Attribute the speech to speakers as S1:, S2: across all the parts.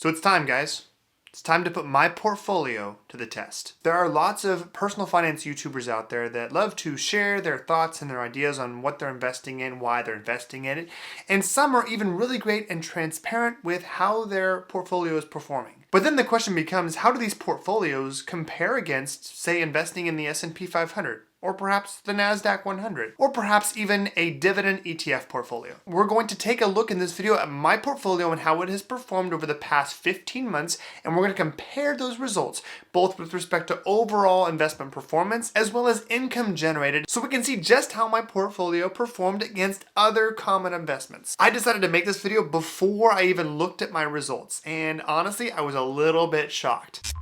S1: So it's time, guys. It's time to put my portfolio to the test. There are lots of personal finance YouTubers out there that love to share their thoughts and their ideas on what they're investing in, why they're investing in it, and some are even really great and transparent with how their portfolio is performing. But then the question becomes, how do these portfolios compare against, say, investing in the S&P 500? Or perhaps the NASDAQ 100, or perhaps even a dividend ETF portfolio. We're going to take a look in this video at my portfolio and how it has performed over the past 15 months, and we're going to compare those results, both with respect to overall investment performance, as well as income generated, so we can see just how my portfolio performed against other common investments. I decided to make this video before I even looked at my results, and honestly, I was a little bit shocked.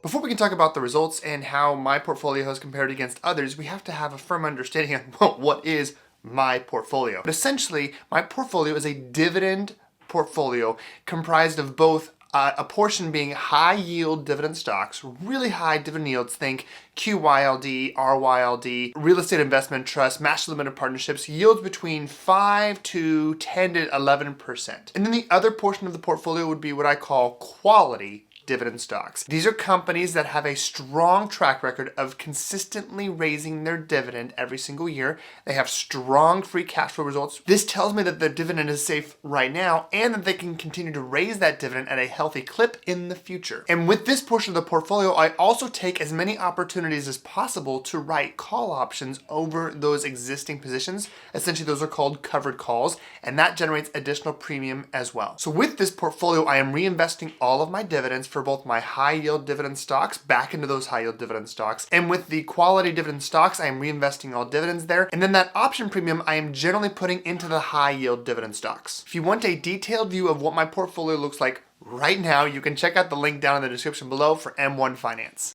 S1: Before we can talk about the results and how my portfolio has compared against others, we have to have a firm understanding of what is my portfolio. But essentially, my portfolio is a dividend portfolio comprised of both a portion being high yield dividend stocks, really high dividend yields, think QYLD, RYLD, real estate investment trust, master limited partnerships, yields between 5 to 10 to 11%. And then the other portion of the portfolio would be what I call quality dividend stocks. These are companies that have a strong track record of consistently raising their dividend every single year. They have strong free cash flow results. This tells me that their dividend is safe right now and that they can continue to raise that dividend at a healthy clip in the future. And with this portion of the portfolio, I also take as many opportunities as possible to write call options over those existing positions. Essentially, those are called covered calls, and that generates additional premium as well. So with this portfolio, I am reinvesting all of my dividends for both my high yield dividend stocks back into those high yield dividend stocks. And with the quality dividend stocks, I am reinvesting all dividends there. And then that option premium, I am generally putting into the high yield dividend stocks. If you want a detailed view of what my portfolio looks like right now, you can check out the link down in the description below for M1 Finance.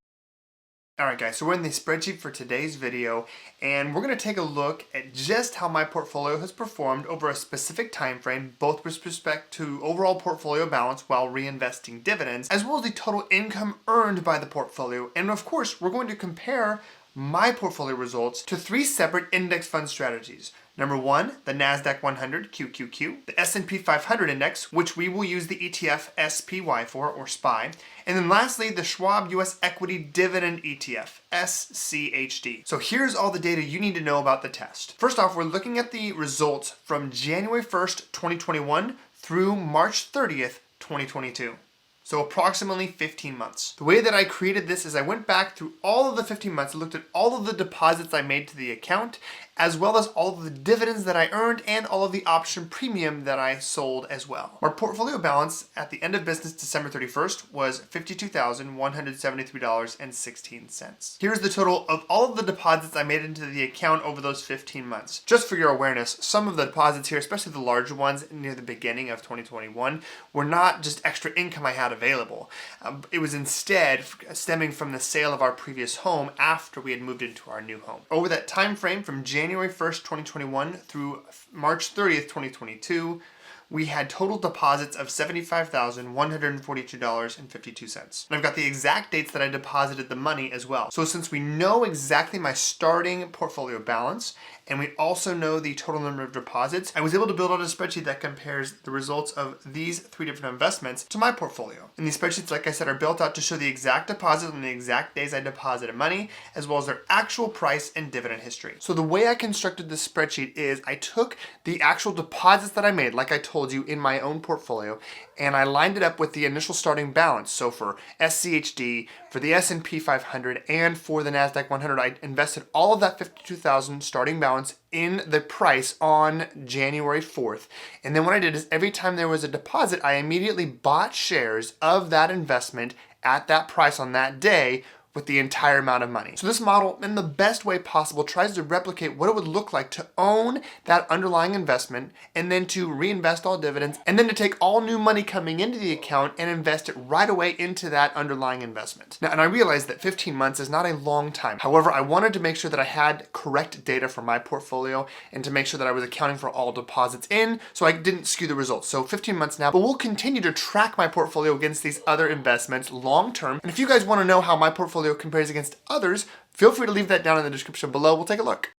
S1: Alright guys, so we're in the spreadsheet for today's video, and we're going to take a look at just how my portfolio has performed over a specific time frame, both with respect to overall portfolio balance while reinvesting dividends, as well as the total income earned by the portfolio. And of course, we're going to compare my portfolio results to 3 separate index fund strategies. Number 1, the NASDAQ 100 QQQ, the S&P 500 index, which we will use the ETF SPY for, or SPY, and then lastly, the Schwab US Equity Dividend ETF, SCHD. So here's all the data you need to know about the test. First off, we're looking at the results from January 1st, 2021 through March 30th, 2022. So approximately 15 months. The way that I created this is I went back through all of the 15 months, looked at all of the deposits I made to the account, as well as all of the dividends that I earned and all of the option premium that I sold as well. Our portfolio balance at the end of business December 31st was $52,173.16. Here's the total of all of the deposits I made into the account over those 15 months. Just for your awareness, some of the deposits here, especially the larger ones near the beginning of 2021, were not just extra income I had available. It was instead stemming from the sale of our previous home after we had moved into our new home. Over that time frame from January 1st, 2021 through March 30th, 2022, we had total deposits of $75,142.52. And I've got the exact dates that I deposited the money as well. So since we know exactly my starting portfolio balance, and we also know the total number of deposits, I was able to build out a spreadsheet that compares the results of these 3 different investments to my portfolio. And these spreadsheets, like I said, are built out to show the exact deposits and the exact days I deposited money, as well as their actual price and dividend history. So the way I constructed this spreadsheet is I took the actual deposits that I made, like I told you, in my own portfolio, and I lined it up with the initial starting balance. So for SCHD, for the S&P 500, and for the NASDAQ 100, I invested all of that $52,000 starting balance in the price on January 4th. And then what I did is every time there was a deposit, I immediately bought shares of that investment at that price on that day with the entire amount of money. So this model, in the best way possible, tries to replicate what it would look like to own that underlying investment and then to reinvest all dividends and then to take all new money coming into the account and invest it right away into that underlying investment. Now, and I realize that 15 months is not a long time. However, I wanted to make sure that I had correct data for my portfolio and to make sure that I was accounting for all deposits in so I didn't skew the results. So 15 months now, but we'll continue to track my portfolio against these other investments long term. And if you guys want to know how my portfolio compares against others, feel free to leave that down in the description below. We'll take a look.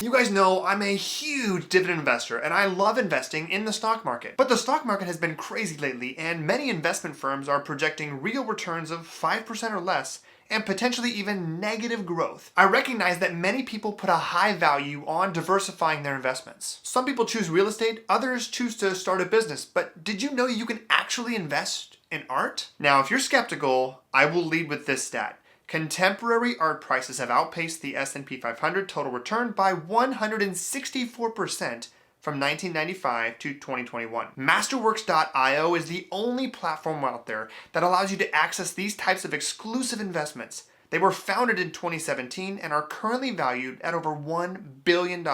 S1: You guys know I'm a huge dividend investor and I love investing in the stock market. But the stock market has been crazy lately and many investment firms are projecting real returns of 5% or less and potentially even negative growth. I recognize that many people put a high value on diversifying their investments. Some people choose real estate, others choose to start a business, but did you know you can actually invest in art? Now, if you're skeptical, I will lead with this stat. Contemporary art prices have outpaced the S&P 500 total return by 164% from 1995 to 2021. Masterworks.io is the only platform out there that allows you to access these types of exclusive investments. They were founded in 2017 and are currently valued at over $1 billion.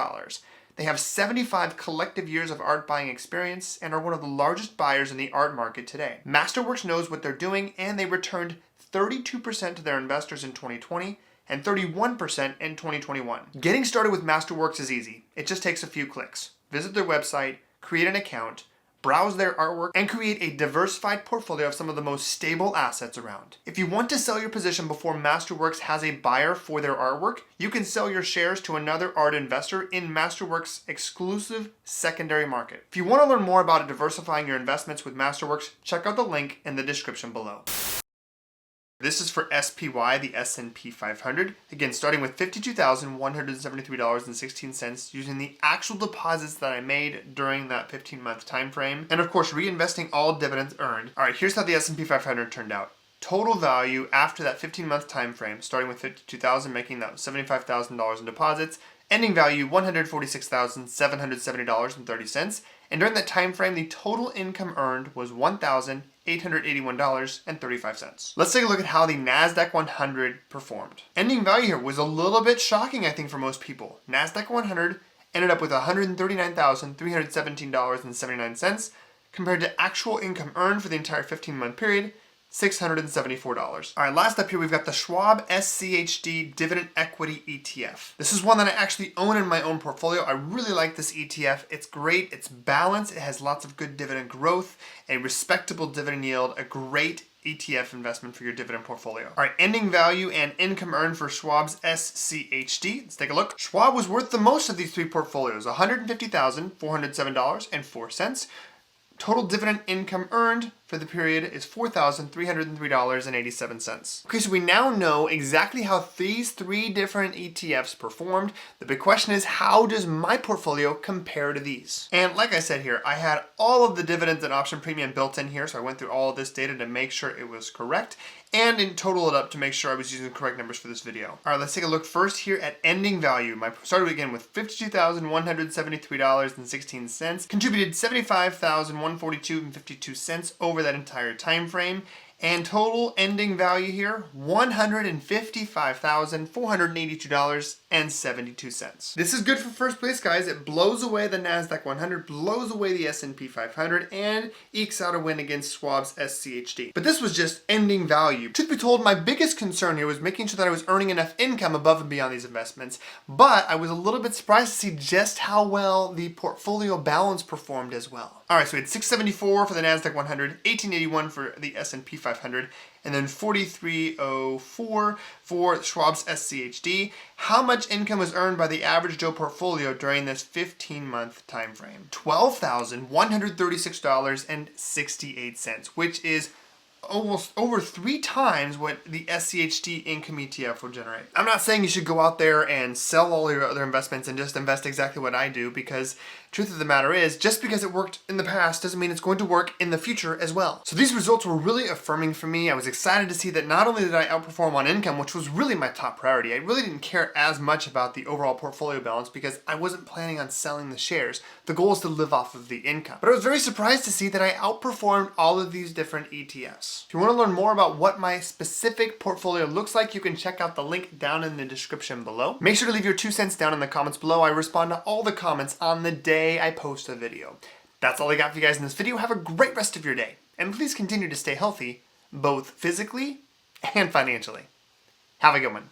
S1: They have 75 collective years of art buying experience and are one of the largest buyers in the art market today. Masterworks knows what they're doing and they returned 32% to their investors in 2020 and 31% in 2021. Getting started with Masterworks is easy. It just takes a few clicks. Visit their website, create an account, browse their artwork, and create a diversified portfolio of some of the most stable assets around. If you want to sell your position before Masterworks has a buyer for their artwork, you can sell your shares to another art investor in Masterworks' exclusive secondary market. If you want to learn more about diversifying your investments with Masterworks, check out the link in the description below. This is for SPY, the S&P 500. Again, starting with $52,173.16 using the actual deposits that I made during that 15-month time frame. And of course, reinvesting all dividends earned. All right, here's how the S&P 500 turned out. Total value after that 15-month time frame, starting with $52,000, making that $75,000 in deposits. Ending value, $146,770.30. And during that time frame, the total income earned was $1,881.35. Let's take a look at how the NASDAQ 100 performed. Ending value here was a little bit shocking, I think, for most people. NASDAQ 100 ended up with $139,317.79 compared to actual income earned for the entire 15-month period, $674. All right, last up here, we've got the Schwab SCHD Dividend Equity ETF. This is one that I actually own in my own portfolio. I really like this ETF. It's great, it's balanced, it has lots of good dividend growth, a respectable dividend yield, a great ETF investment for your dividend portfolio. All right, ending value and income earned for Schwab's SCHD. Let's take a look. Schwab was worth the most of these three portfolios, $150,407.04. Total dividend income earned for the period is $4,303.87. Okay, so we now know exactly how these three different ETFs performed. The big question is, how does my portfolio compare to these? And like I said here, I had all of the dividends and option premium built in here, so I went through all of this data to make sure it was correct, and in total it up to make sure I was using the correct numbers for this video. All right, let's take a look first here at ending value. I started again with $52,173.16, contributed $75,142.52 over that entire time frame, and total ending value here, $155,482.72. This is good for first place, guys. It blows away the NASDAQ 100, blows away the S&P 500, and ekes out a win against Schwab's SCHD. But this was just ending value. Truth be told, my biggest concern here was making sure that I was earning enough income above and beyond these investments, but I was a little bit surprised to see just how well the portfolio balance performed as well. All right, so we had 674 for the NASDAQ 100, 1881 for the S&P 500, and then 4304 for Schwab's SCHD. How much income was earned by the average Joe portfolio during this 15-month time frame? $12,136.68, which is almost over 3 times what the SCHD income ETF will generate. I'm not saying you should go out there and sell all your other investments and just invest exactly what I do, because truth of the matter is, just because it worked in the past doesn't mean it's going to work in the future as well. So these results were really affirming for me. I was excited to see that not only did I outperform on income, which was really my top priority, I really didn't care as much about the overall portfolio balance because I wasn't planning on selling the shares. The goal is to live off of the income. But I was very surprised to see that I outperformed all of these different ETFs. If you want to learn more about what my specific portfolio looks like, you can check out the link down in the description below. Make sure to leave your 2 cents down in the comments below. I respond to all the comments on the day I post a video. That's all I got for you guys in this video. Have a great rest of your day. And please continue to stay healthy, both physically and financially. Have a good one.